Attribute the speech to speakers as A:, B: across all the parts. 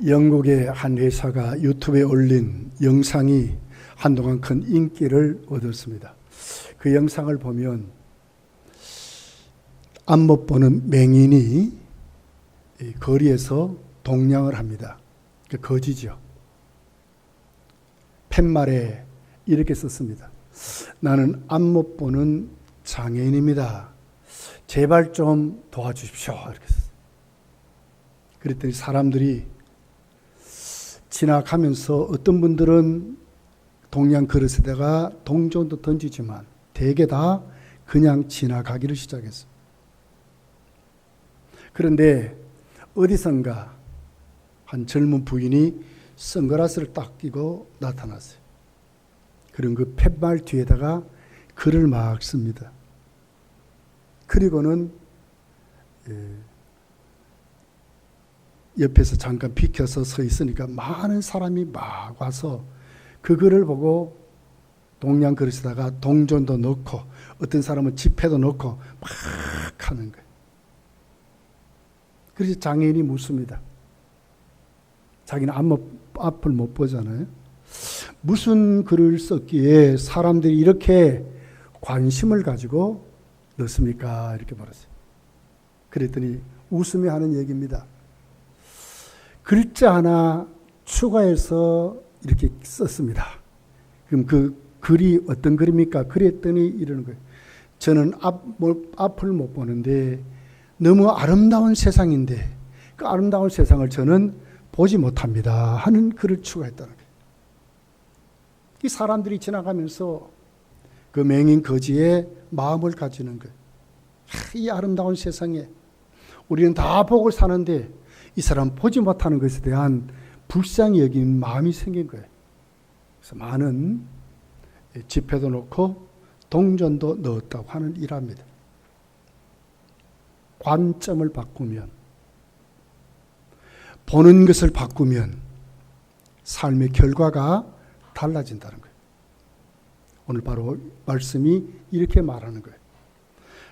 A: 영국의 한 회사가 유튜브에 올린 영상이 한동안 큰 인기를 얻었습니다. 그 영상을 보면 앞 못 보는 맹인이 거리에서 동냥을 합니다. 거지죠. 팻말에 이렇게 썼습니다. 나는 앞 못 보는 장애인입니다. 제발 좀 도와주십시오. 이렇게 썼어요. 그랬더니 사람들이 지나가면서 어떤 분들은 동양 그릇에다가 동전도 던지지만 대개 다 그냥 지나가기를 시작했어요. 그런데 어디선가 한 젊은 부인이 선글라스를 딱 끼고 나타났어요. 그런 그 팻말 뒤에다가 글을 막 씁니다. 그리고는 옆에서 잠깐 비켜서 서 있으니까 많은 사람이 막 와서 그 글을 보고 동양 그릇에다가 동전도 넣고 어떤 사람은 지폐도 넣고 막 하는 거예요. 그래서 장애인이 묻습니다. 자기는 앞을 못 보잖아요. 무슨 글을 썼기에 사람들이 이렇게 관심을 가지고 넣습니까? 이렇게 물었어요. 그랬더니 웃으며 하는 얘기입니다. 글자 하나 추가해서 이렇게 썼습니다. 그럼 그 글이 어떤 글입니까? 그랬더니 이러는 거예요. 저는 앞을 못 보는데 너무 아름다운 세상인데 그 아름다운 세상을 저는 보지 못합니다 하는 글을 추가했다는 거예요. 이 사람들이 지나가면서 그 맹인 거지의 마음을 가지는 거예요. 이 아름다운 세상에 우리는 다 보고 사는데 이 사람 보지 못하는 것에 대한 불쌍히 여기는 마음이 생긴 거예요. 그래서 많은 지폐도 넣고 동전도 넣었다고 하는 일합니다. 관점을 바꾸면, 보는 것을 바꾸면 삶의 결과가 달라진다는 거예요. 오늘 바로 말씀이 이렇게 말하는 거예요.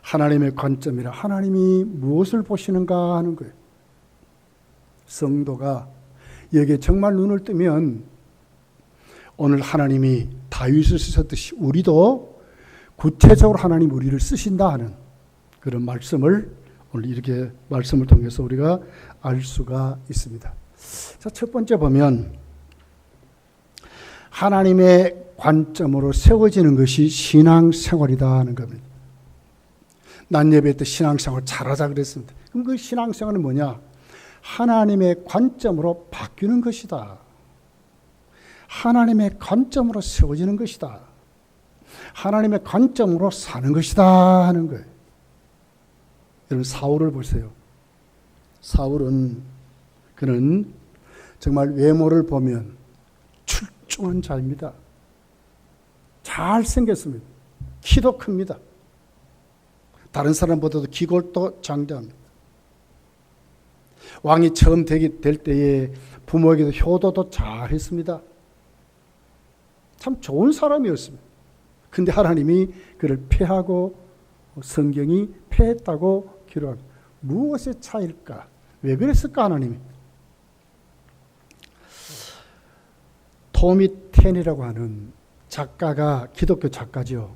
A: 하나님의 관점이라 하나님이 무엇을 보시는가 하는 거예요. 성도가 여기에 정말 눈을 뜨면 오늘 하나님이 다윗을 쓰셨듯이 우리도 구체적으로 하나님 우리를 쓰신다 하는 그런 말씀을 오늘 이렇게 말씀을 통해서 우리가 알 수가 있습니다. 자, 첫 번째 보면 하나님의 관점으로 세워지는 것이 신앙생활이다 하는 겁니다. 난 예배 때 신앙생활 잘하자 그랬습니다. 그럼 그 신앙생활은 뭐냐? 하나님의 관점으로 바뀌는 것이다. 하나님의 관점으로 세워지는 것이다. 하나님의 관점으로 사는 것이다 하는 거예요. 여러분 사울을 보세요. 사울은 그는 정말 외모를 보면 출중한 자입니다. 잘생겼습니다. 키도 큽니다. 다른 사람보다도 기골도 장대합니다. 왕이 처음 될 때에 부모에게도 효도도 잘했습니다. 참 좋은 사람이었습니다. 근데 하나님이 그를 패하고 성경이 패했다고 기록합니다. 무엇의 차이일까? 왜 그랬을까 하나님이? 토미 텐이라고 하는 작가가 기독교 작가죠.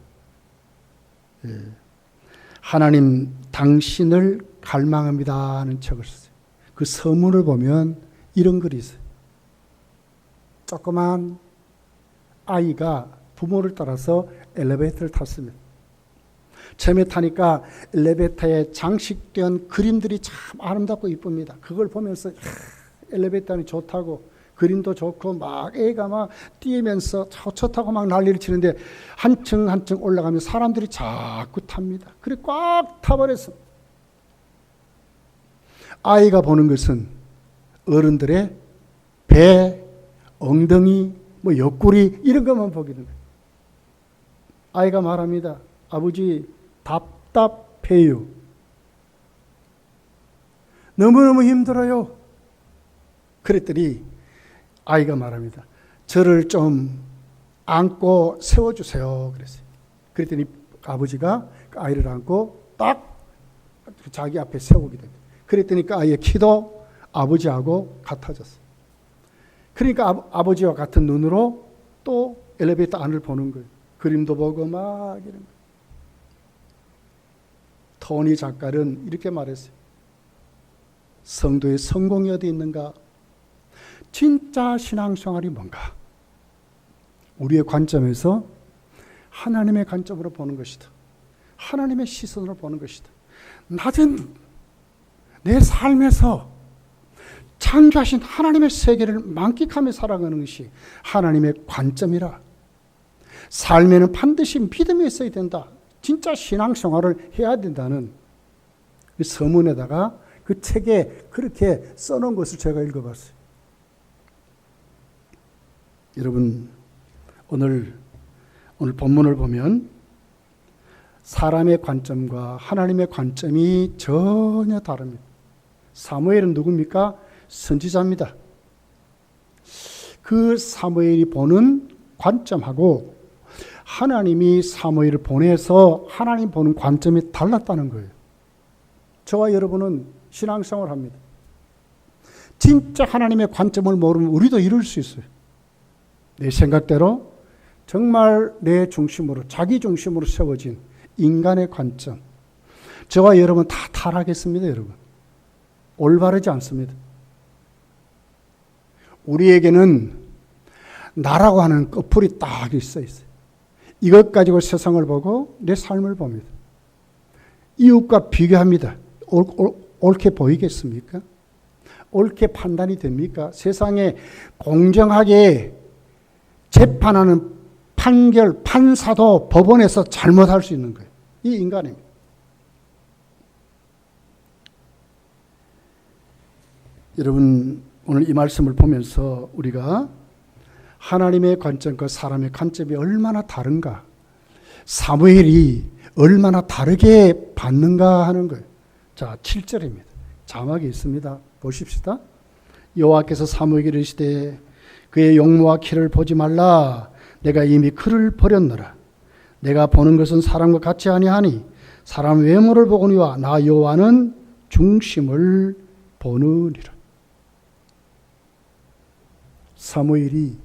A: 하나님 당신을 갈망합니다 하는 책을 썼어요. 그 서문을 보면 이런 글이 있어요. 조그만 아이가 부모를 따라서 엘리베이터를 탔습니다. 처음에 타니까 엘리베이터에 장식된 그림들이 참 아름답고 이쁩니다. 그걸 보면서 엘리베이터는 좋다고 그림도 좋고 막 애가 막 뛰면서 차 타고 막 난리를 치는데 한층 한층 올라가면 사람들이 자꾸 탑니다. 그래 꽉 타버렸어. 아이가 보는 것은 어른들의 배, 엉덩이, 뭐 옆구리 이런 것만 보게 됩니다. 아이가 말합니다. 아버지 답답해요. 너무너무 힘들어요. 그랬더니 아이가 말합니다. 저를 좀 안고 세워주세요. 그랬어요. 그랬더니 아버지가 그 아이를 안고 딱 자기 앞에 세우게 됩니다. 그랬더니 그 아이의 키도 아버지하고 같아졌어요. 그러니까 아버지와 같은 눈으로 또 엘리베이터 안을 보는 거예요. 그림도 보고 막 이런 거예요. 토니 작가는 이렇게 말했어요. 성도의 성공이 어디 있는가? 진짜 신앙생활이 뭔가? 우리의 관점에서 하나님의 관점으로 보는 것이다. 하나님의 시선으로 보는 것이다. 낮은 내 삶에서 창조하신 하나님의 세계를 만끽하며 살아가는 것이 하나님의 관점이라. 삶에는 반드시 믿음이 있어야 된다. 진짜 신앙생활을 해야 된다는 그 서문에다가 그 책에 그렇게 써놓은 것을 제가 읽어봤어요. 여러분, 오늘 본문을 보면 사람의 관점과 하나님의 관점이 전혀 다릅니다. 사무엘은 누굽니까? 선지자입니다. 그 사무엘이 보는 관점하고 하나님이 사무엘을 보내서 하나님 보는 관점이 달랐다는 거예요. 저와 여러분은 신앙생활을 합니다. 진짜 하나님의 관점을 모르면 우리도 이룰 수 있어요. 내 생각대로 정말 내 중심으로, 자기 중심으로 세워진 인간의 관점. 저와 여러분 다 타락했습니다, 여러분. 올바르지 않습니다. 우리에게는 나라고 하는 꺼풀이 딱 있어 있어요. 이것 가지고 세상을 보고 내 삶을 봅니다. 이웃과 비교합니다. 옳게 보이겠습니까? 옳게 판단이 됩니까? 세상에 공정하게 재판하는 판사도 법원에서 잘못할 수 있는 거예요. 이 인간입니다. 여러분, 오늘 이 말씀을 보면서 우리가 하나님의 관점과 사람의 관점이 얼마나 다른가, 사무엘이 얼마나 다르게 봤는가 하는 거예요. 자, 7절입니다. 자막이 있습니다. 보십시다. 여호와께서 사무엘에게 이르시되 그의 용모와 키를 보지 말라. 내가 이미 그를 버렸노라. 내가 보는 것은 사람과 같지 아니하니 사람 외모를 보거니와 나 여호와는 중심을 보느니라. 사무엘이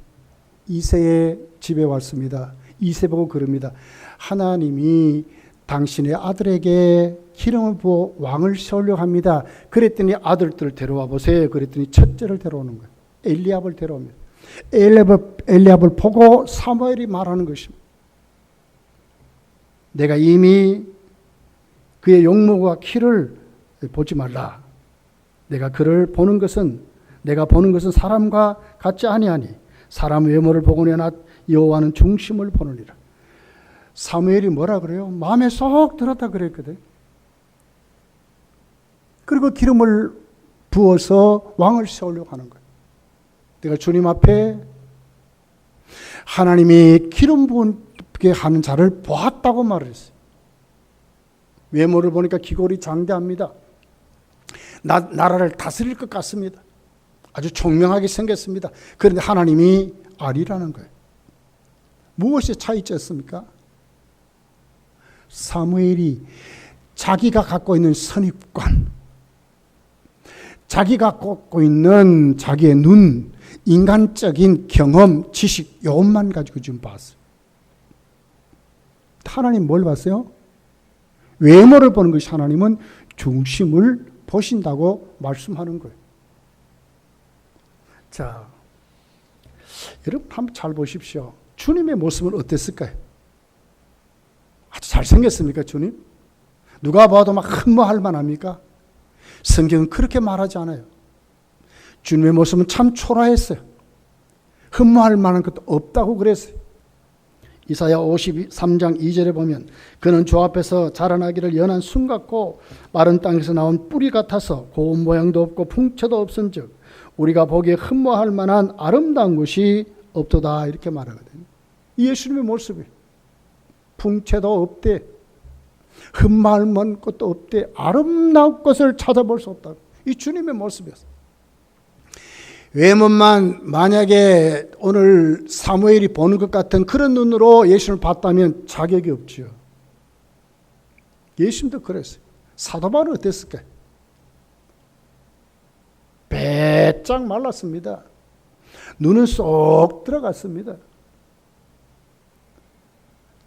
A: 이새의 집에 왔습니다. 이새 보고 그럽니다. 하나님이 당신의 아들에게 기름을 부어 왕을 세우려고 합니다. 그랬더니 아들들을 데려와 보세요. 그랬더니 첫째를 데려오는 거예요. 엘리압을 데려옵니다. 엘리압을 보고 사무엘이 말하는 것입니다. 내가 이미 그의 용모와 키를 보지 말라. 내가 보는 것은 사람과 같지 아니하니 사람 외모를 보거니와 여호와는 중심을 보느니라. 사무엘이 뭐라 그래요? 마음에 쏙 들었다 그랬거든. 그리고 기름을 부어서 왕을 세우려고 하는 거예요. 내가 주님 앞에 하나님이 기름 부게 하는 자를 보았다고 말을 했어요. 외모를 보니까 기골이 장대합니다. 나라를 다스릴 것 같습니다. 아주 총명하게 생겼습니다. 그런데 하나님이 아니라는 거예요. 무엇이 차이점입니까? 사무엘이 자기가 갖고 있는 선입관, 자기가 갖고 있는 자기의 눈, 인간적인 경험, 지식, 요것만 가지고 지금 봤어요. 하나님 뭘 봤어요? 외모를 보는 것이 하나님은 중심을 보신다고 말씀하는 거예요. 자, 여러분 한번 잘 보십시오. 주님의 모습은 어땠을까요? 아주 잘생겼습니까, 주님? 누가 봐도 막 흠모할 만합니까? 성경은 그렇게 말하지 않아요. 주님의 모습은 참 초라했어요. 흠모할 만한 것도 없다고 그랬어요. 이사야 53장 2절에 보면 그는 주 앞에서 자라나기를 연한 순 같고 마른 땅에서 나온 뿌리 같아서 고운 모양도 없고 풍채도 없은즉 우리가 보기에 흠모할 만한 아름다운 것이 없도다, 이렇게 말하거든요. 예수님의 모습이 풍채도 없대, 흠모할 만한 것도 없대, 아름다운 것을 찾아볼 수 없다. 이 주님의 모습이었어요. 외모만 만약에 오늘 사무엘이 보는 것 같은 그런 눈으로 예수님을 봤다면 자격이 없죠. 예수님도 그랬어요. 사도 바울은 어땠을까요? 배짱 말랐습니다. 눈은 쏙 들어갔습니다.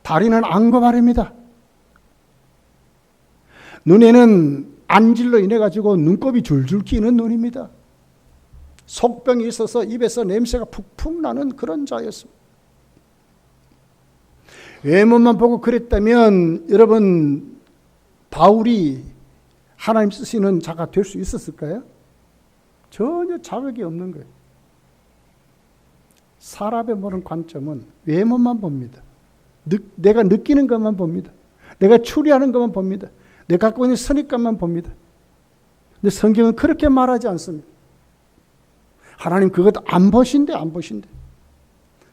A: 다리는 안고바릅니다. 눈에는 안질로 인해 가지고 눈곱이 줄줄 끼는 눈입니다. 속병이 있어서 입에서 냄새가 푹푹 나는 그런 자였습니다. 외모만 보고 그랬다면 여러분 바울이 하나님 쓰시는 자가 될 수 있었을까요? 전혀 자격이 없는 거예요. 사람의 보는 관점은 외모만 봅니다. 내가 느끼는 것만 봅니다. 내가 추리하는 것만 봅니다. 내가 갖고 있는 선입관만 봅니다. 근데 성경은 그렇게 말하지 않습니다. 하나님 그것도 안 보신대.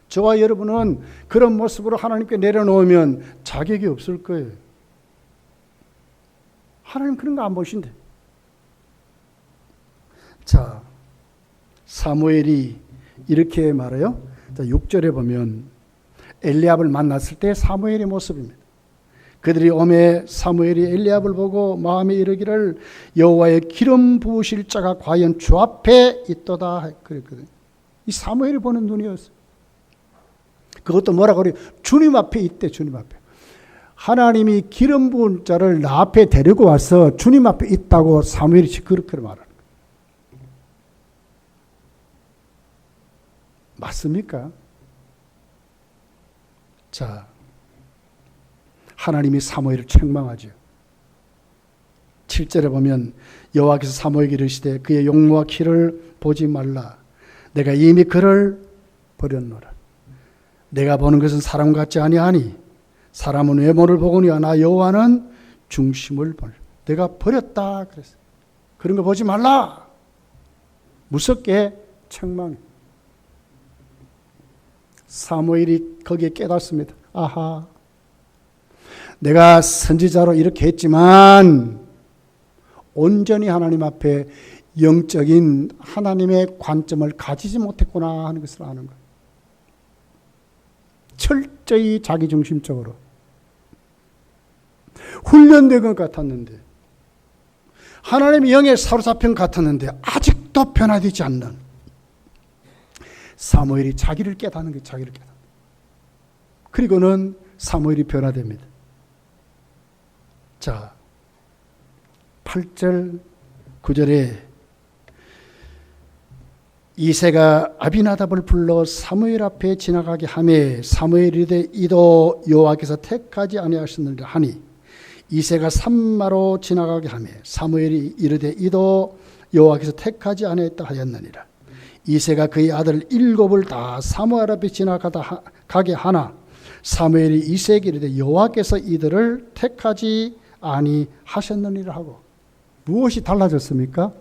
A: 저와 여러분은 그런 모습으로 하나님께 내려놓으면 자격이 없을 거예요. 하나님 그런 거 안 보신대. 자, 사무엘이 이렇게 말해요. 자, 6절에 보면 엘리압을 만났을 때 사무엘의 모습입니다. 그들이 오매 사무엘이 엘리압을 보고 마음에 이르기를 여호와의 기름 부으실 자가 과연 주 앞에 있도다 그랬거든요. 이 사무엘이 보는 눈이었어요. 그것도 뭐라고 그래요? 주님 앞에 있대. 주님 앞에. 하나님이 기름 부은 자를 나 앞에 데리고 와서 주님 앞에 있다고 사무엘이 그렇게 말하는 거예요. 맞습니까? 자, 하나님이 사무엘을 책망하죠. 7절에 보면 여호와께서 사무엘에게 이르시되 그의 용모와 키를 보지 말라. 내가 이미 그를 버렸노라. 내가 보는 것은 사람 같지 아니하니 사람은 외모를 보거니와 나 여호와는 중심을 볼. 내가 버렸다 그랬어요. 그런 거 보지 말라. 무섭게 책망해. 사무엘이 거기에 깨닫습니다. 아하, 내가 선지자로 이렇게 했지만 온전히 하나님 앞에 영적인 하나님의 관점을 가지지 못했구나 하는 것을 아는 거예요. 철저히 자기중심적으로 훈련된 것 같았는데, 하나님의 영에 사로잡힌 것 같았는데 아직도 변화되지 않는 사무엘이 자기를 깨닫는 게 자기를 깨닫는. 그리고는 사무엘이 변화됩니다. 자, 8절 9절에 이새가 아비나답을 불러 사무엘 앞에 지나가게 하매 사무엘이 이르되 이도 여호와께서 택하지 아니하셨느니라 하니 이새가 산마로 지나가게 하매 사무엘이 이르되 이도 여호와께서 택하지 아니했다 하였느니라. 이새가 그의 아들 7을 다 사무엘 앞에 지나가다 가게 하나 사무엘이 이새에게 이르되 여호와께서 이들을 택하지 아니하셨느니라 하고. 무엇이 달라졌습니까?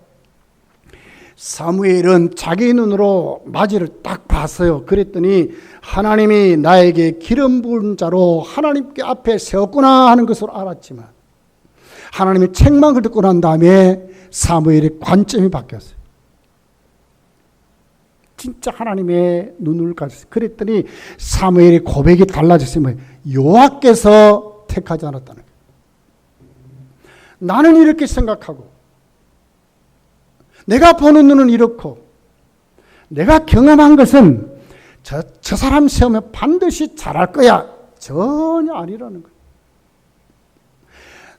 A: 사무엘은 자기 눈으로 맞이를 딱 봤어요. 그랬더니 하나님이 나에게 기름 부은 자로 하나님께 앞에 세웠구나 하는 것을 알았지만 하나님의 책망을 듣고 난 다음에 사무엘의 관점이 바뀌었어요. 진짜 하나님의 눈을 가졌어요. 그랬더니 사무엘의 고백이 달라졌어요. 여호와께서 택하지 않았다는 거예요. 나는 이렇게 생각하고 내가 보는 눈은 이렇고 내가 경험한 것은 저 사람 세우면 반드시 잘할 거야. 전혀 아니라는 거예요.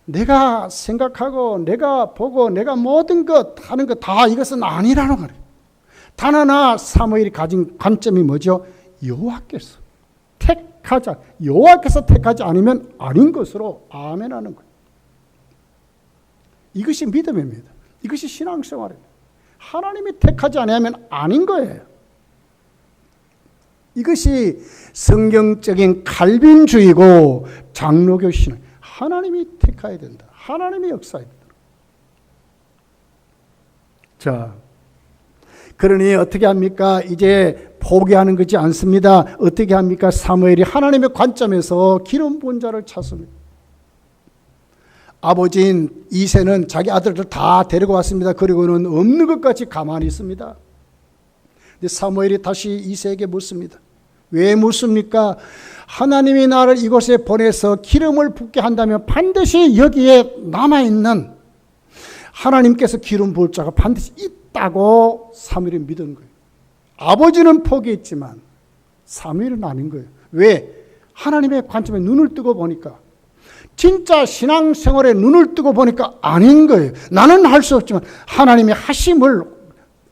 A: 내가 생각하고 내가 보고 내가 모든 것 하는 것 다 이것은 아니라는 거예요. 단 하나 사무엘이 가진 관점이 뭐죠? 여호와께서 택하자. 여호와께서 택하지 않으면 아닌 것으로 아멘하는 거예요. 이것이 믿음입니다. 이것이 신앙생활입니다. 하나님이 택하지 않으면 아닌 거예요. 이것이 성경적인 칼빈주의고 장로교 신앙. 하나님이 택해야 된다. 하나님이 역사해야 된다. 자, 그러니 어떻게 합니까? 이제 포기하는 것이 않습니다. 어떻게 합니까? 사무엘이 하나님의 관점에서 기름 부은 자를 찾습니다. 아버지인 이새는 자기 아들들 다 데리고 왔습니다. 그리고는 없는 것 같이 가만히 있습니다. 근데 사무엘이 다시 이새에게 묻습니다. 왜 묻습니까? 하나님이 나를 이곳에 보내서 기름을 붓게 한다면 반드시 여기에 남아있는 하나님께서 기름 부을 자가 반드시 있다고 사무엘이 믿은 거예요. 아버지는 포기했지만 사무엘은 아닌 거예요. 왜? 하나님의 관점에 눈을 뜨고 보니까, 진짜 신앙생활에 눈을 뜨고 보니까 아닌 거예요. 나는 할 수 없지만 하나님의 하심을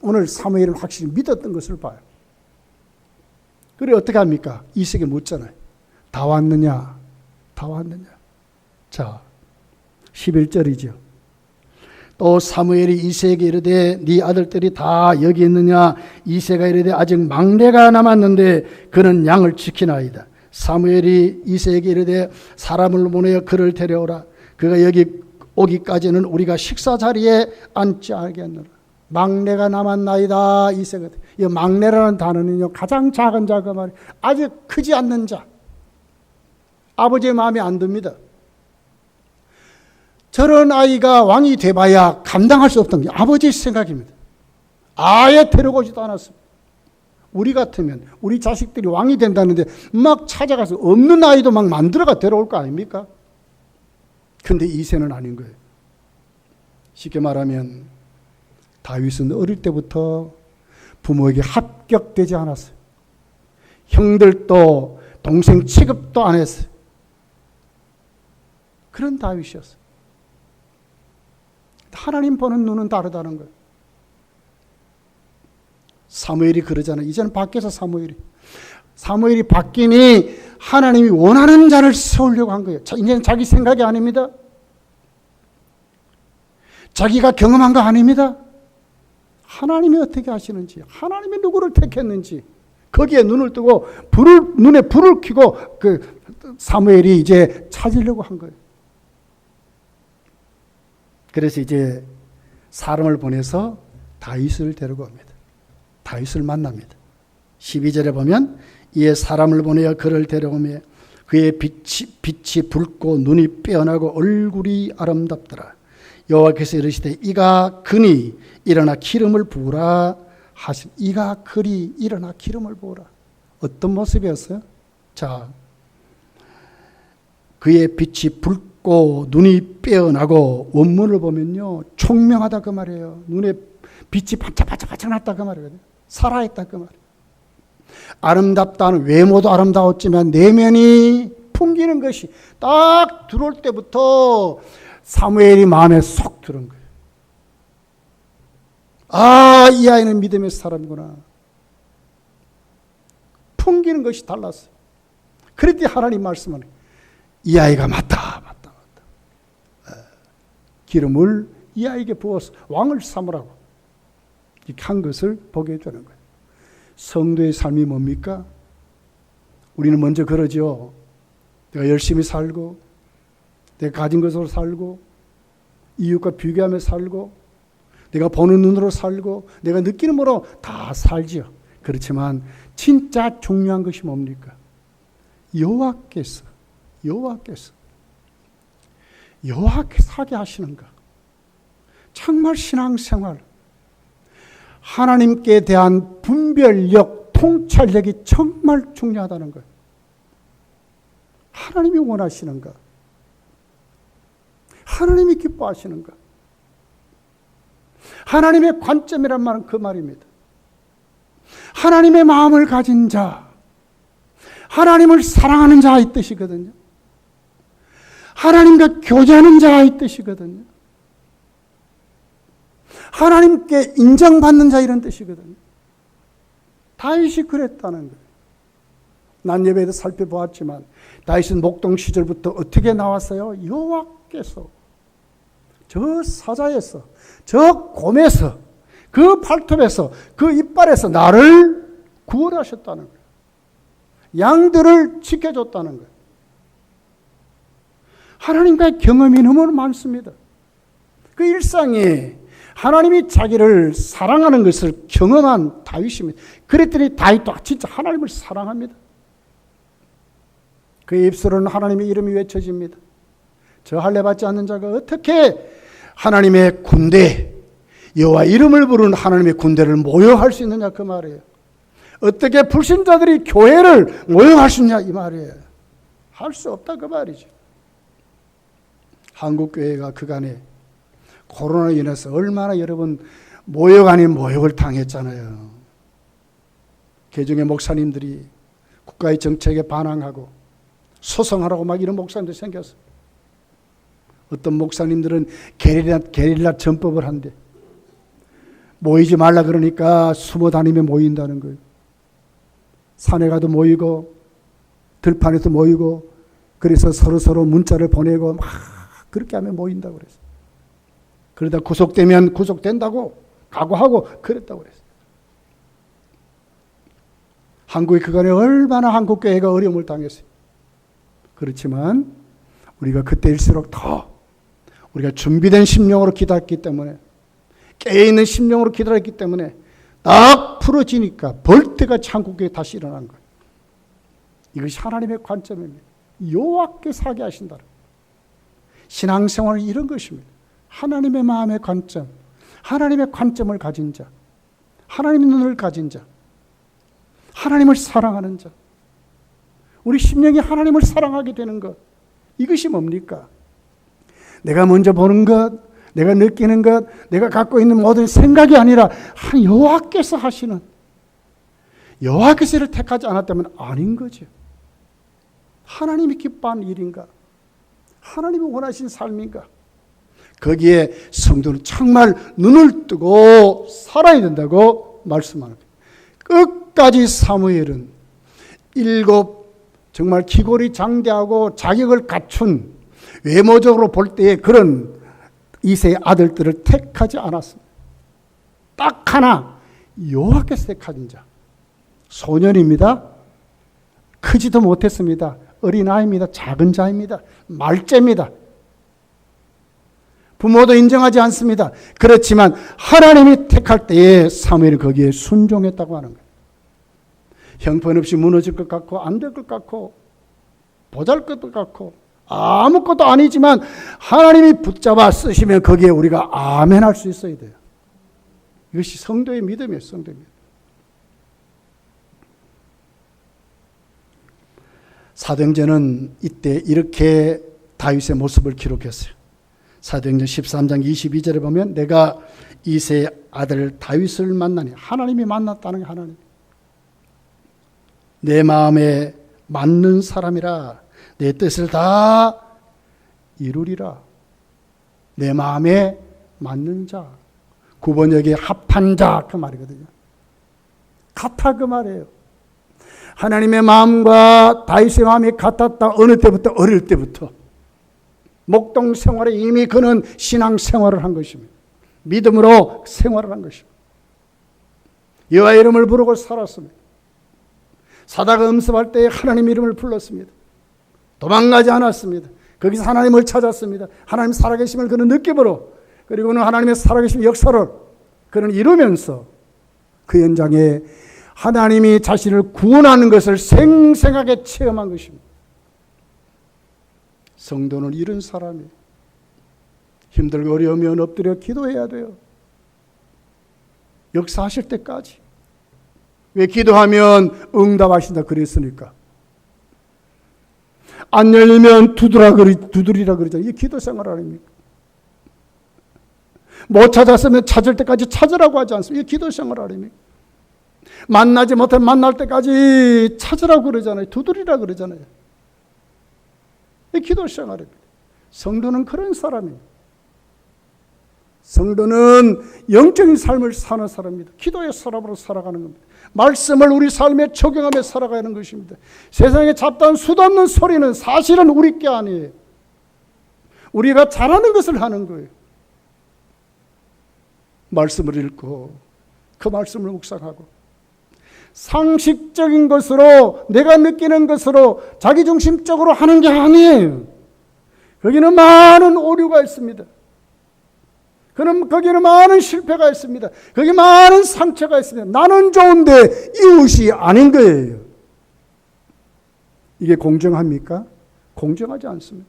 A: 오늘 사무엘은 확실히 믿었던 것을 봐요. 그래 어떻게 합니까? 이색에 묻잖아요. 다 왔느냐? 다 왔느냐? 자, 11절이죠. 또 사무엘이 이새에게 이르되 네 아들들이 다 여기 있느냐? 이새가 이르되 아직 막내가 남았는데 그는 양을 지키나이다. 사무엘이 이새에게 이르되 사람을 보내어 그를 데려오라. 그가 여기 오기까지는 우리가 식사 자리에 앉지 않겠노라. 막내가 남았나이다. 이새가. 이 막내라는 단어는요, 가장 작은 자가 말이에요. 아직 크지 않는 자. 아버지의 마음에 안 듭니다. 저런 아이가 왕이 돼봐야 감당할 수 없던 게 아버지의 생각입니다. 아예 데려오지도 않았습니다. 우리 같으면 우리 자식들이 왕이 된다는데 막 찾아가서 없는 아이도 막 만들어가 데려올 거 아닙니까? 근데 이새는 아닌 거예요. 쉽게 말하면 다윗은 어릴 때부터 부모에게 합격되지 않았어요. 형들도 동생 취급도 안 했어요. 그런 다윗이었어요. 하나님 보는 눈은 다르다는 거예요. 사무엘이 그러잖아요. 이제는 밖에서 사무엘이 바뀌니 하나님이 원하는 자를 세우려고 한 거예요. 이제는 자기 생각이 아닙니다. 자기가 경험한 거 아닙니다. 하나님이 어떻게 하시는지, 하나님이 누구를 택했는지 거기에 눈을 뜨고 눈에 불을 켜고 그 사무엘이 이제 찾으려고 한 거예요. 그래서 이제 사람을 보내서 다윗을 데리고 옵니다. 다윗을 만납니다. 12절에 보면 이에 사람을 보내어 그를 데려오며 그의 빛이 붉고 눈이 빼어나고 얼굴이 아름답더라. 여호와께서 이르시되 이가 그니 일어나 기름을 부으라 하신. 이가 그리 일어나 기름을 부으라. 어떤 모습이었어요? 자, 그의 빛이 붉고 눈이 빼어나고 원문을 보면요 총명하다 그 말이에요. 눈에 빛이 반짝반짝 났다 그 말이거든요. 살아있다 그 말이에요. 아름답다는 외모도 아름다웠지만 내면이 풍기는 것이 딱 들어올 때부터 사무엘이 마음에 쏙 들은 거예요. 아, 이 아이는 믿음의 사람이구나. 풍기는 것이 달랐어요. 그랬더니 하나님 말씀하는 이 아이가 맞다. 기름을 이 아이에게 부어서 왕을 삼으라고 이렇게 한 것을 보게 되는 거예요. 성도의 삶이 뭡니까? 우리는 먼저 그러죠. 내가 열심히 살고 내가 가진 것으로 살고 이웃과 비교하며 살고 내가 보는 눈으로 살고 내가 느끼는 뭐로 다 살지요. 그렇지만 진짜 중요한 것이 뭡니까? 여호와께서 하게 하시는가? 정말 신앙생활 하나님께 대한 분별력, 통찰력이 정말 중요하다는 거예요. 하나님이 원하시는가? 하나님이 기뻐하시는가? 하나님의 관점이란 말은 그 말입니다. 하나님의 마음을 가진 자, 하나님을 사랑하는 자가 이 뜻이거든요. 하나님과 교제하는 자가 이 뜻이거든요. 하나님께 인정받는 자 이런 뜻이거든요. 다윗이 그랬다는 거예요. 난 예배에도 살펴보았지만 다윗은 목동 시절부터 어떻게 나왔어요? 여호와께서 저 사자에서 저 곰에서 그 발톱에서 그 이빨에서 나를 구원하셨다는 거예요. 양들을 지켜줬다는 거예요. 하나님과의 경험이 너무 많습니다. 그 일상에 하나님이 자기를 사랑하는 것을 경험한 다윗입니다. 그랬더니 다윗도 진짜 하나님을 사랑합니다. 그의 입술은 하나님의 이름이 외쳐집니다. 저 할례 받지 않는 자가 어떻게 하나님의 군대, 여호와 이름을 부르는 하나님의 군대를 모욕할 수 있느냐 그 말이에요. 어떻게 불신자들이 교회를 모욕할 수 있냐 이 말이에요. 할 수 없다 그 말이죠. 한국교회가 그간에 코로나로 인해서 얼마나 여러분 모욕 아닌 모욕을 당했잖아요. 개종의 목사님들이 국가의 정책에 반항하고 소송하라고 막 이런 목사님들이 생겼어요. 어떤 목사님들은 게릴라 전법을 한대. 모이지 말라 그러니까 숨어 다니며 모인다는 거예요. 산에 가도 모이고 들판에도 모이고 그래서 서로 문자를 보내고 막 그렇게 하면 모인다고 그랬어요. 그러다 구속되면 구속된다고 각오하고 그랬다고 그랬어요. 한국이 그간에 얼마나 한국교회가 어려움을 당했어요. 그렇지만 우리가 그때일수록 더 우리가 준비된 심령으로 기도했기 때문에 깨어있는 심령으로 기도했기 때문에 딱 풀어지니까 벌떼같이 한국교회 다시 일어난 거예요. 이것이 하나님의 관점입니다. 여호와께서 하게 하신다. 신앙생활은 이런 것입니다. 하나님의 마음의 관점, 하나님의 관점을 가진 자, 하나님의 눈을 가진 자, 하나님을 사랑하는 자, 우리 심령이 하나님을 사랑하게 되는 것, 이것이 뭡니까? 내가 먼저 보는 것, 내가 느끼는 것, 내가 갖고 있는 모든 생각이 아니라 여호와께서 하시는, 여호와께서를 택하지 않았다면 아닌 거죠. 하나님이 기뻐하는 일인가? 하나님이 원하신 삶인가? 거기에 성도는 정말 눈을 뜨고 살아야 된다고 말씀하는 거예요. 끝까지 사무엘은 7 정말 기골이 장대하고 자격을 갖춘 외모적으로 볼 때의 그런 이세의 아들들을 택하지 않았습니다. 딱 하나, 여호와께서 택하신 자. 소년입니다. 크지도 못했습니다. 어린아이입니다. 작은 자입니다. 말째입니다. 부모도 인정하지 않습니다. 그렇지만 하나님이 택할 때에 사무엘은 거기에 순종했다고 하는 거예요. 형편없이 무너질 것 같고 안 될 것 같고 보잘것도 같고 아무것도 아니지만 하나님이 붙잡아 쓰시면 거기에 우리가 아멘 할 수 있어야 돼요. 이것이 성도의 믿음이에요. 성도의 믿음. 사도행전은 이때 이렇게 다윗의 모습을 기록했어요. 사도행전 13장 22절에 보면 내가 이새의 아들 다윗을 만나니, 하나님이 만났다는 게 하나님. 내 마음에 맞는 사람이라 내 뜻을 다 이루리라. 내 마음에 맞는 자. 구번역에 합한 자 그 말이거든요. 같아 그 말이에요. 하나님의 마음과 다윗의 마음이 같았다. 어느 때부터? 어릴 때부터. 목동 생활에 이미 그는 신앙 생활을 한 것입니다. 믿음으로 생활을 한 것입니다. 여호와 이름을 부르고 살았습니다. 사다가 음습할 때 하나님 이름을 불렀습니다. 도망가지 않았습니다. 거기서 하나님을 찾았습니다. 하나님 살아계심을 그는 느낌으로, 그리고는 하나님의 살아계심 역사를 그는 이루면서 그 현장에 하나님이 자신을 구원하는 것을 생생하게 체험한 것입니다. 성도는 이런 사람이에요. 힘들고 어려우면 엎드려 기도해야 돼요. 역사하실 때까지. 왜? 기도하면 응답하신다 그랬으니까. 안 열리면 두드리라 그러잖아요. 이게 기도 생활 아닙니까? 못 찾았으면 찾을 때까지 찾으라고 하지 않습니까? 이게 기도 생활 아닙니까? 만나지 못하면 만날 때까지 찾으라고 그러잖아요. 두드리라 그러잖아요. 이 기도 생활입니다. 성도는 그런 사람이에요. 성도는 영적인 삶을 사는 사람입니다. 기도의 사람으로 살아가는 겁니다. 말씀을 우리 삶에 적용하며 살아가는 것입니다. 세상에 잡다한 수도 없는 소리는 사실은 우리 게 아니에요. 우리가 잘하는 것을 하는 거예요. 말씀을 읽고 그 말씀을 묵상하고 상식적인 것으로 내가 느끼는 것으로 자기중심적으로 하는 게 아니에요. 거기는 많은 오류가 있습니다. 거기는 많은 실패가 있습니다. 거기 많은 상처가 있습니다. 나는 좋은데 이웃이 아닌 거예요. 이게 공정합니까? 공정하지 않습니다.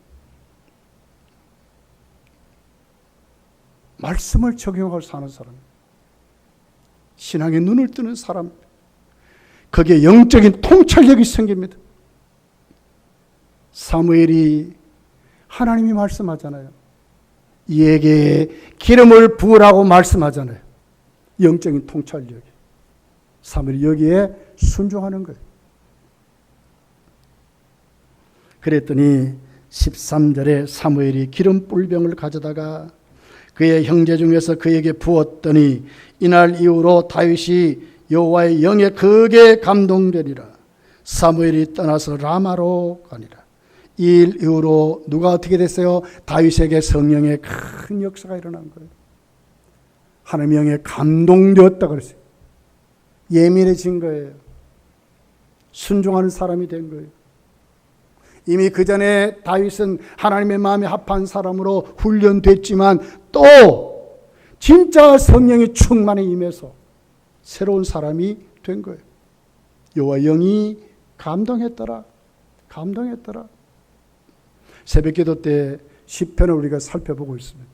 A: 말씀을 적용하고 사는 사람, 신앙에 눈을 뜨는 사람, 거기에 영적인 통찰력이 생깁니다. 사무엘이 하나님이 말씀하잖아요. 이에게 기름을 부으라고 말씀하잖아요. 영적인 통찰력이. 사무엘이 여기에 순종하는 거예요. 그랬더니 13절에 사무엘이 기름 뿔병을 가져다가 그의 형제 중에서 그에게 부었더니 이날 이후로 다윗이 여호와의 영에 크게 감동되리라. 사무엘이 떠나서 라마로 가니라. 이 일 이후로 누가 어떻게 됐어요? 다윗에게 성령의 큰 역사가 일어난 거예요. 하나님의 영에 감동되었다 그랬어요. 예민해진 거예요. 순종하는 사람이 된 거예요. 이미 그 전에 다윗은 하나님의 마음에 합한 사람으로 훈련됐지만 또 진짜 성령의 충만에 임해서 새로운 사람이 된 거예요. 여호와 영이 감동했더라. 새벽기도 때 시편을 우리가 살펴보고 있습니다.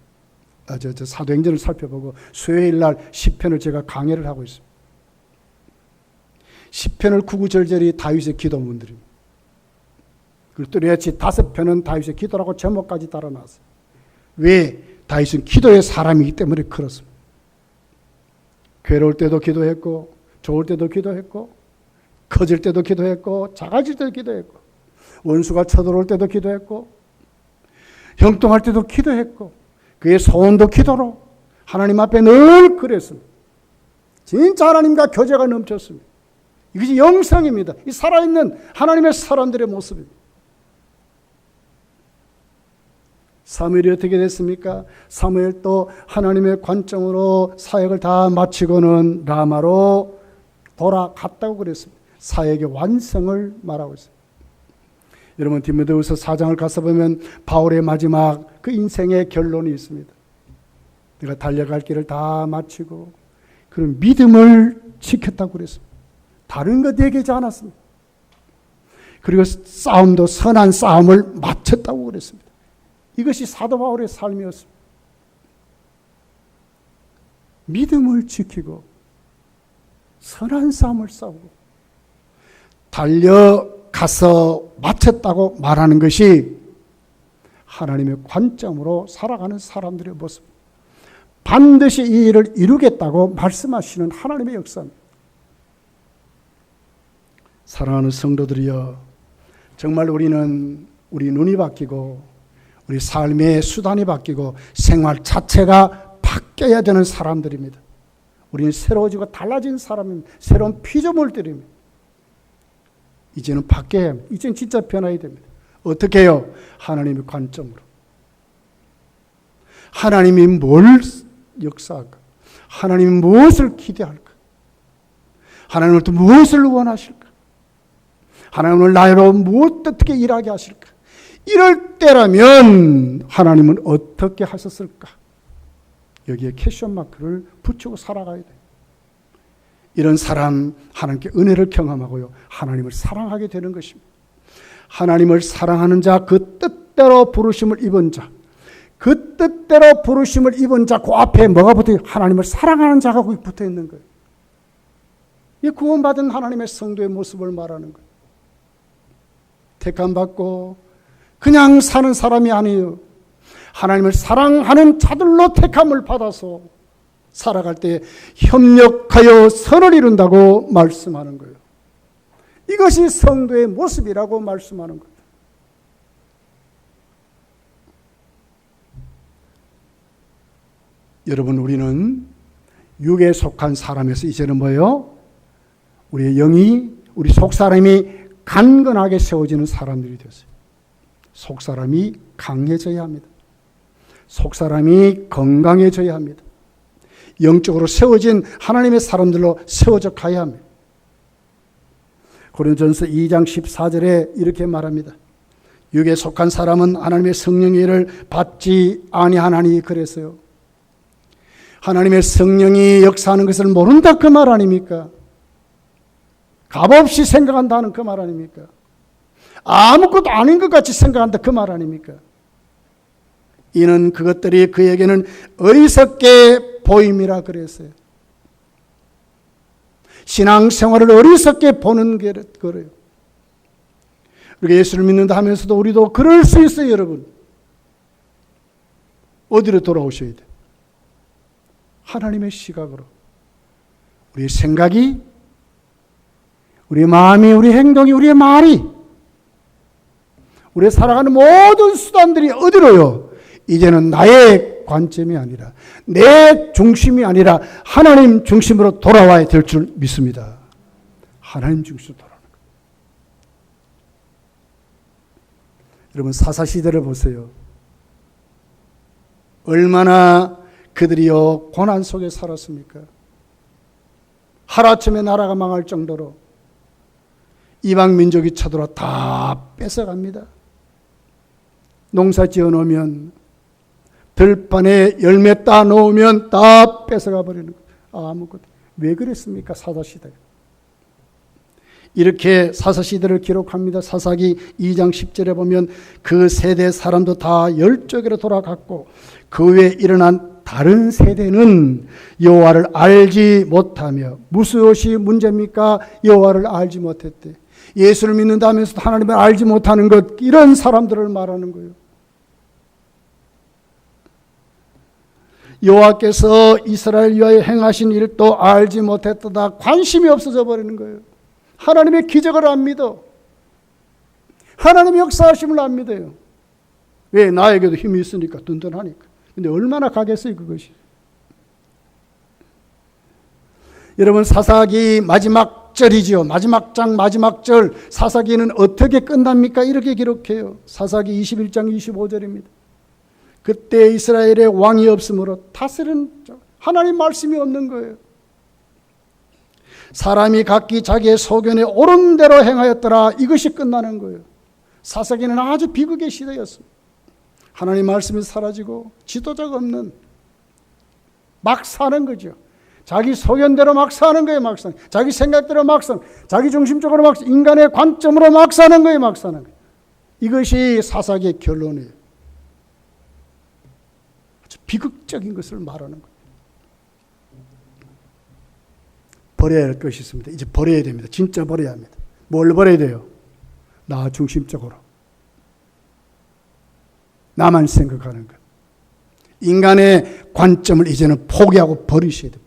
A: 사도행전을 살펴보고 수요일 날 시편을 제가 강해를 하고 있습니다. 시편을 구구절절히 다윗의 기도문들입니다. 그리고 또 이같이 5편은 다윗의 기도라고 제목까지 달아놨어요. 왜? 다윗은 기도의 사람이기 때문에 그렇습니다. 괴로울 때도 기도했고, 좋을 때도 기도했고, 커질 때도 기도했고, 작아질 때도 기도했고, 원수가 쳐들어올 때도 기도했고, 형통할 때도 기도했고, 그의 소원도 기도로 하나님 앞에 늘 그랬습니다. 진짜 하나님과 교제가 넘쳤습니다. 이것이 영성입니다. 이 살아있는 하나님의 사람들의 모습입니다. 사무엘이 어떻게 됐습니까? 사무엘도 하나님의 관점으로 사역을 다 마치고는 라마로 돌아갔다고 그랬습니다. 사역의 완성을 말하고 있습니다. 여러분 디모데후서 4장을 가서 보면 바울의 마지막 그 인생의 결론이 있습니다. 내가 달려갈 길을 다 마치고 그런 믿음을 지켰다고 그랬습니다. 다른 것 얘기하지 않았습니다. 그리고 싸움도 선한 싸움을 마쳤다고 그랬습니다. 이것이 사도 바울의 삶이었습니다. 믿음을 지키고 선한 싸움을 싸우고 달려가서 마쳤다고 말하는 것이 하나님의 관점으로 살아가는 사람들의 모습. 반드시 이 일을 이루겠다고 말씀하시는 하나님의 역사입니다. 사랑하는 성도들이여, 정말 우리는 우리 눈이 바뀌고 우리 삶의 수단이 바뀌고 생활 자체가 바뀌어야 되는 사람들입니다. 우리는 새로워지고 달라진 사람입니다. 새로운 피조물들입니다. 이제는 바뀌어야 합니다. 이제는 진짜 변화해야 됩니다. 어떻게 해요? 하나님의 관점으로. 하나님이 뭘 역사할까? 하나님이 무엇을 기대할까? 하나님은 또 무엇을 원하실까? 하나님은 나로 무엇 어떻게 일하게 하실까? 이럴 때라면 하나님은 어떻게 하셨을까? 여기에 퀘스천 마크를 붙이고 살아가야 돼요. 이런 사람 하나님께 은혜를 경험하고요. 하나님을 사랑하게 되는 것입니다. 하나님을 사랑하는 자, 그 뜻대로 부르심을 입은 자, 그 뜻대로 부르심을 입은 자, 그 앞에 뭐가 붙어요? 하나님을 사랑하는 자가 거기 붙어 있는 거예요. 이 구원받은 하나님의 성도의 모습을 말하는 거예요. 택함받고 그냥 사는 사람이 아니에요. 하나님을 사랑하는 자들로 택함을 받아서 살아갈 때 협력하여 선을 이룬다고 말씀하는 거예요. 이것이 성도의 모습이라고 말씀하는 거예요. 여러분, 우리는 육에 속한 사람에서 이제는 뭐예요? 우리의 영이, 우리 속사람이 강건하게 세워지는 사람들이 됐어요. 속사람이 강해져야 합니다. 속사람이 건강해져야 합니다. 영적으로 세워진 하나님의 사람들로 세워져 가야 합니다. 고린도전서 2장 14절에 이렇게 말합니다. 육에 속한 사람은 하나님의 성령의 일을 받지 아니하나니 그랬어요. 하나님의 성령이 역사하는 것을 모른다 그 말 아닙니까? 값없이 생각한다는 그 말 아닙니까? 아무것도 아닌 것 같이 생각한다 그 말 아닙니까? 이는 그것들이 그에게는 어리석게 보임이라 그랬어요. 신앙생활을 어리석게 보는 게 그래요. 우리가 예수를 믿는다 하면서도 우리도 그럴 수 있어요, 여러분. 어디로 돌아오셔야 돼요? 하나님의 시각으로. 우리의 생각이 우리 마음이, 우리 행동이, 우리의 말이, 우리 살아가는 모든 수단들이 어디로요? 이제는 나의 관점이 아니라, 내 중심이 아니라 하나님 중심으로 돌아와야 될 줄 믿습니다. 하나님 중심으로 돌아오는 거예요. 여러분, 사사시대를 보세요. 얼마나 그들이요 고난 속에 살았습니까? 하루아침에 나라가 망할 정도로 이방 민족이 쳐들어와 다 뺏어갑니다. 농사 지어놓으면 들판에 열매 따 놓으면 다 뺏어가 버리는 거예요. 아무것도. 왜 그랬습니까? 사사시대. 이렇게 사사시대를 기록합니다. 사사기 2장 10절에 보면 그 세대 사람도 다 열쪽으로 돌아갔고 그 외에 일어난 다른 세대는 여호와를 알지 못하며, 무엇이 문제입니까? 여호와를 알지 못했대. 예수를 믿는다면서도 하나님을 알지 못하는 것, 이런 사람들을 말하는 거예요. 여호와께서 이스라엘 위하여 행하신 일도 알지 못했다. 관심이 없어져 버리는 거예요. 하나님의 기적을 안 믿어. 하나님의 역사하심을 안 믿어요. 왜? 나에게도 힘이 있으니까, 든든하니까. 근데 얼마나 가겠어요, 그것이. 여러분, 사사기 마지막 절이죠. 마지막 장, 마지막 절. 사사기는 어떻게 끝납니까? 이렇게 기록해요. 사사기 21장 25절입니다. 그때 이스라엘에 왕이 없으므로 다스리는 하나님 말씀이 없는 거예요. 사람이 각기 자기의 소견에 옳은 대로 행하였더라. 이것이 끝나는 거예요. 사사기는 아주 비극의 시대였습니다. 하나님 말씀이 사라지고 지도자가 없는, 막 사는 거죠. 자기 소견대로 막 사는 거예요. 막 사는. 자기 생각대로 막 사는. 자기 중심적으로 막, 인간의 관점으로 막 사는 거예요. 막 사는 거예요. 이것이 사사기의 결론이에요. 아주 비극적인 것을 말하는 거예요. 버려야 할 것이 있습니다. 이제 버려야 됩니다. 진짜 버려야 합니다. 뭘 버려야 돼요? 나 중심적으로. 나만 생각하는 것. 인간의 관점을 이제는 포기하고 버리셔야 돼요.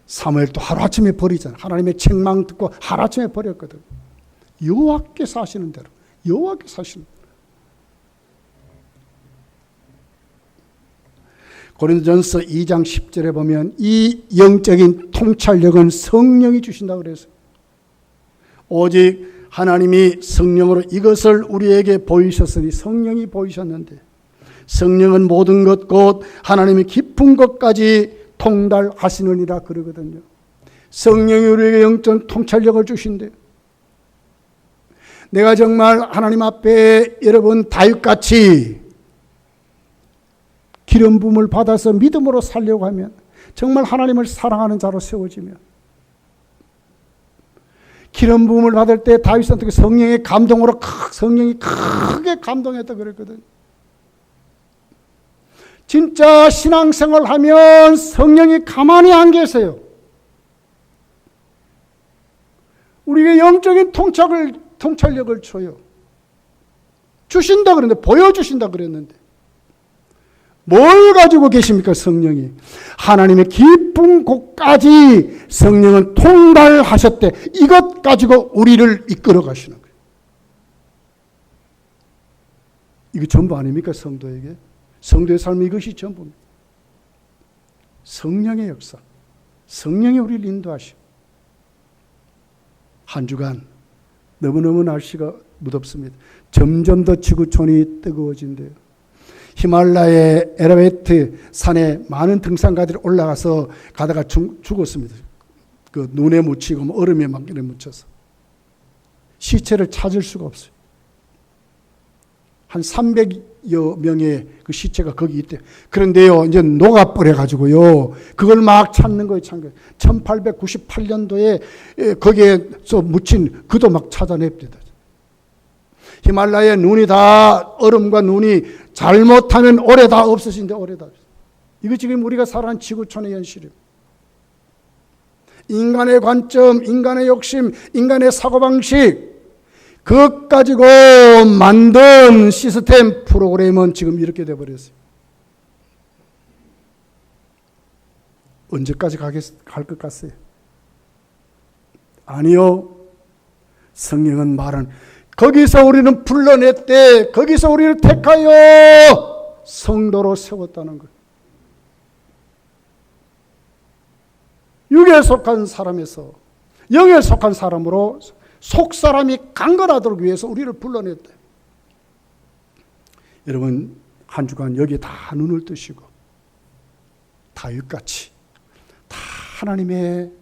A: 사무엘도 하루아침에 버리잖아요. 하나님의 책망 듣고 하루아침에 버렸거든. 여호와께서 하시는 대로. 여호와께서 하시는 대로. 고린도전서 2장 10절에 보면 이 영적인 통찰력은 성령이 주신다고 그랬어요. 오직 하나님이 성령으로 이것을 우리에게 보이셨으니, 성령이 보이셨는데, 성령은 모든 것 곧 하나님의 깊은 것까지 통달하시느니라 그러거든요. 성령이 우리에게 영적 통찰력을 주신대요. 내가 정말 하나님 앞에 여러분 다윗같이 기름 부음을 받아서 믿음으로 살려고 하면, 정말 하나님을 사랑하는 자로 세워지면, 기름 부음을 받을 때 다윗은 어떻게 성령의 감동으로 성령이 크게 감동했다 그랬거든. 진짜 신앙생활 하면 성령이 가만히 안 계세요. 우리에게 영적인 통찰력을 줘요. 주신다 그랬는데, 보여주신다 그랬는데, 뭘 가지고 계십니까? 성령이. 하나님의 깊은 곳까지 성령은 통달하셨대. 이것 가지고 우리를 이끌어 가시는 거예요. 이게 전부 아닙니까? 성도에게. 성도의 삶이 이것이 전부입니다. 성령의 역사. 성령이 우리를 인도하시고. 한 주간 너무너무 날씨가 무덥습니다. 점점 더 지구촌이 뜨거워진대요. 히말라야의 에라베트 산에 많은 등산가들이 올라가서 가다가 죽었습니다. 그 눈에 묻히고 얼음에 막 이렇게 묻혀서. 시체를 찾을 수가 없어요. 한 300여 명의 그 시체가 거기 있대요. 그런데요, 이제 녹아버려가지고요, 그걸 막 찾는 거예요, 찾는 거예요. 1898년도에 거기에서 묻힌 그도 막 찾아냅니다. 히말라야의 눈이 다, 얼음과 눈이 잘못하면 오래 다 없어진대, 오래 다. 이거 지금 우리가 살아가는 지구촌의 현실입니다. 인간의 관점, 인간의 욕심, 인간의 사고방식, 그것 가지고 만든 시스템, 프로그램은 지금 이렇게 돼버렸어요. 언제까지 갈 것 같아요? 아니요. 성령은 말은 거기서 우리는 불러냈대. 거기서 우리를 택하여 성도로 세웠다는 거예요. 육에 속한 사람에서 영에 속한 사람으로 속사람이 강건하도록 위해서 우리를 불러냈대. 여러분 한 주간 여기 다 눈을 뜨시고 다윗같이 다 하나님의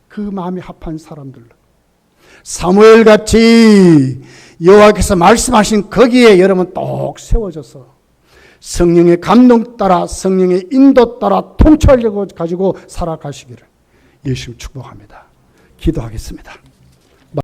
A: 그 마음이 합한 사람들로 사무엘같이 여호와께서 말씀하신 거기에 여러분 똑 세워져서 성령의 감동 따라 성령의 인도 따라 통찰력을 가지고 살아가시기를 예수님 축복합니다. 기도하겠습니다.